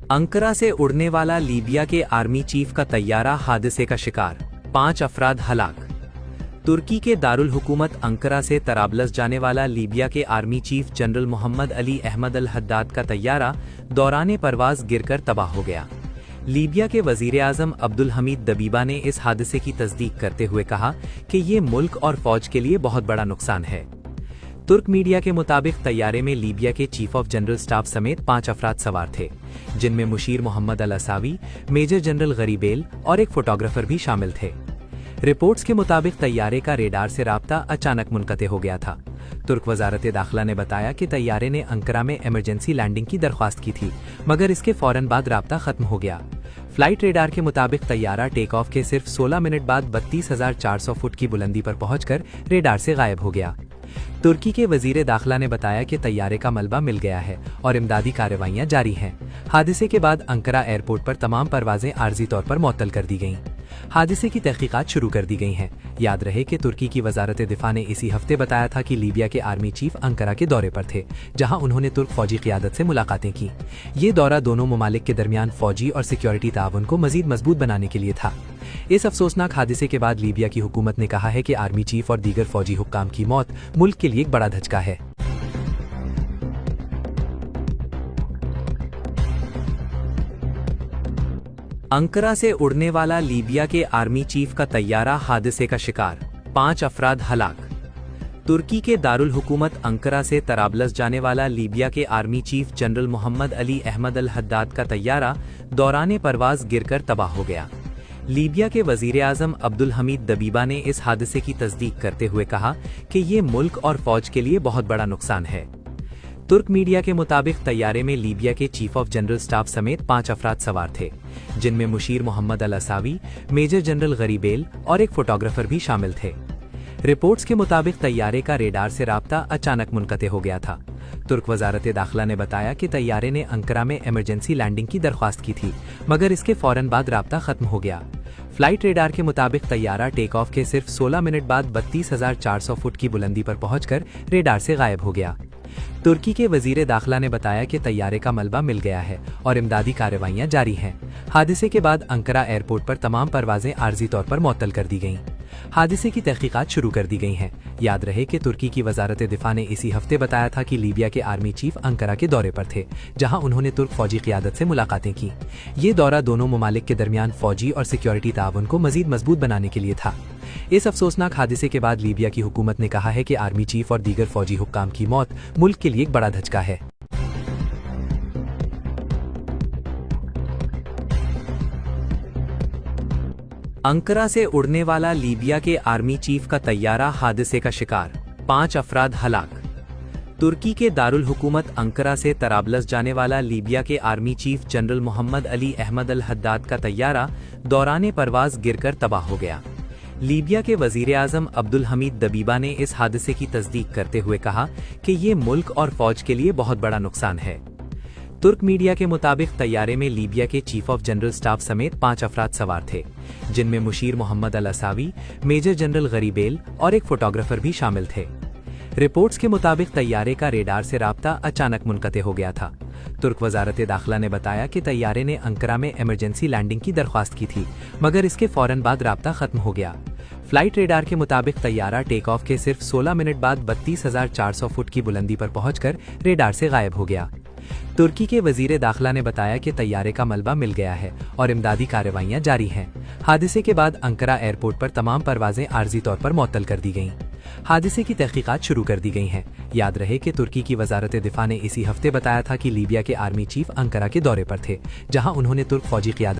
Ankara से उड़ने वाला लीबिया के आर्मी चीफ का तैयारा हादसे का शिकार, 5 अफराद हलाक। तुर्की के दारुल हुकूमत अंकारा से तराबलस जाने वाला लीबिया के army chief general Mohammed Ali Ahmed al Haddad का तैयारा दौरान परवाज गिरकर तबाह हो गया। लीबिया के वजीर आजम अब्दुल हमीद दबीबा ने इस हादसे की तस्दीक करते हुए कहा कि ये मुल्क और फौज के लिए बहुत बड़ा नुकसान है। तुर्क मीडिया के मुताबिक तैयारे में लीबिया के चीफ ऑफ जनरल स्टाफ समेत 5 अफराद सवार थे, जिनमें मुशीर मोहम्मद अल असावी, मेजर जनरल गरीबेल और एक फोटोग्राफर भी शामिल थे। रिपोर्ट्स के मुताबिक तैयारे का रेडार से राब्ता अचानक मुनक़ते हो गया था। तुर्क वजारत दाखिला ने बताया कि तैयारे ने अंकारा में इमरजेंसी लैंडिंग की दरख्वास्त की थी, मगर इसके फौरन बाद राब्ता खत्म हो गया। फ्लाइट रेडार के मुताबिक तैयारा टेक ऑफ के सिर्फ 16 मिनट बाद 32,400 फुट की बुलंदी पर पहुंचकर रेडार से गायब हो गया। तुर्की के वजीर दाखिला ने बताया कि तैयारे का मलबा मिल गया है और इमदादी कार्रवाइयां जारी हैं। हादसे के बाद अंकारा एयरपोर्ट पर तमाम परवाजें आर्जी तौर पर मुअत्तल कर दी गईं। हादसे की तहकीकात शुरू कर दी गई हैं। याद रहे कि तुर्की की वजारत दिफा ने इसी हफ्ते बताया था कि लीबिया के आर्मी चीफ अंकारा के दौरे पर थे, जहां उन्होंने तुर्क फौजी क़ियादत से मुलाकातें की। ये दौरा दोनों ममालिक के दरमियान फौजी और सिक्योरिटी ताउन को मजीद मजबूत बनाने के लिए था। इस अफसोसनाक हादसे के बाद लीबिया की हुकूमत ने कहा है कि आर्मी चीफ और दीगर फौजी हुक्काम की मौत मुल्क के लिए एक बड़ा धचका है। अंकारा से उड़ने वाला लीबिया के आर्मी चीफ का तैयारा हादसे का शिकार, 5 अफराद हलाक। तुर्की के दारुल हुकूमत अंकारा से तराबलस जाने वाला लीबिया के army chief general Mohammed Ali Ahmed al Haddad का तैयारा दौरान परवाज गिरकर तबाह हो गया। लीबिया के वजीर आजम अब्दुल हमीद दबीबा ने इस हादसे की तस्दीक करते हुए कहा कि ये मुल्क और फौज के लिए बहुत बड़ा नुकसान है। तुर्क मीडिया के मुताबिक तैयारे में लीबिया के चीफ ऑफ जनरल स्टाफ समेत 5 अफराद सवार थे, जिनमें मुशीर मोहम्मद अल असावी, मेजर जनरल गरीबेल और एक फोटोग्राफर भी शामिल थे। रिपोर्ट्स के मुताबिक तैयारे का रेडार से राब्ता अचानक मुनक़ते हो गया था। तुर्क वजारत दाखिला ने बताया कि तैयारे ने अंकारा में इमरजेंसी लैंडिंग की दरख्वास्त की थी, मगर इसके फौरन बाद राब्ता खत्म हो गया। फ्लाइट रेडार के मुताबिक तैयारा टेक ऑफ के सिर्फ 16 मिनट बाद 32,400 फुट की बुलंदी पर पहुंचकर रेडार से गायब हो गया। तुर्की के वजीर दाखिला ने बताया कि तैयारे का मलबा मिल गया है और इमदादी कार्रवाइयां जारी हैं। हादसे के बाद अंकारा एयरपोर्ट पर तमाम परवाजें आर्जी तौर पर मुअत्तल कर दी गईं। हादसे की तहकीकात शुरू कर दी गई हैं। याद रहे कि तुर्की की वजारत दिफा ने इसी हफ्ते बताया था कि लीबिया के आर्मी चीफ अंकारा के दौरे पर थे, जहां उन्होंने तुर्क फौजी क़ियादत से मुलाकातें की। ये दौरा दोनों ममालिक के दरमियान फौजी और सिक्योरिटी ताउन को मजीद मजबूत बनाने के लिए था। इस अफसोसनाक हादसे के बाद लीबिया की हुकूमत ने कहा है कि आर्मी चीफ और दीगर फौजी हुक्काम की मौत मुल्क के लिए एक बड़ा धचका है। अंकारा से उड़ने वाला लीबिया के आर्मी चीफ का तैयारा हादसे का शिकार, 5 अफराद हलाक। तुर्की के दारुल हुकूमत अंकारा से तराबलस जाने वाला लीबिया के army chief general Mohammed Ali Ahmed al Haddad का तैयारा दौरान परवाज गिरकर तबाह हो गया। लीबिया के वजीर आजम अब्दुल हमीद दबीबा ने इस हादसे की तस्दीक करते हुए कहा कि ये मुल्क और फौज के लिए बहुत बड़ा नुकसान है। तुर्क मीडिया के मुताबिक तैयारे में लीबिया के चीफ ऑफ जनरल स्टाफ समेत 5 अफराद सवार थे, जिनमें मुशीर मोहम्मद अल असावी, मेजर जनरल गरीबेल और एक फोटोग्राफर भी शामिल थे। रिपोर्ट्स के मुताबिक तैयारे का रेडार से राब्ता अचानक मुनक़ते हो गया था। तुर्क वजारत दाखिला ने बताया कि तैयारे ने अंकारा में इमरजेंसी लैंडिंग की दरख्वास्त की थी, मगर इसके फौरन बाद राब्ता खत्म हो गया। फ्लाइट रेडार के मुताबिक तैयारा टेक ऑफ के सिर्फ 16 मिनट बाद 32,400 फुट की बुलंदी पर पहुंचकर रेडार से गायब हो गया। तुर्की के वजीर दाखिला ने बताया कि तैयारे का मलबा मिल गया है और इमदादी कार्रवाइयां जारी हैं। हादसे के बाद अंकारा एयरपोर्ट पर तमाम परवाजें आर्जी तौर पर मुअत्तल कर दी गईं। हादसे की तहकीकात शुरू कर दी गई हैं। याद रहे कि तुर्की की वजारत दिफा ने इसी हफ्ते बताया था कि लीबिया के आर्मी चीफ अंकारा के दौरे पर थे, जहां उन्होंने तुर्क फौजी क़ियादत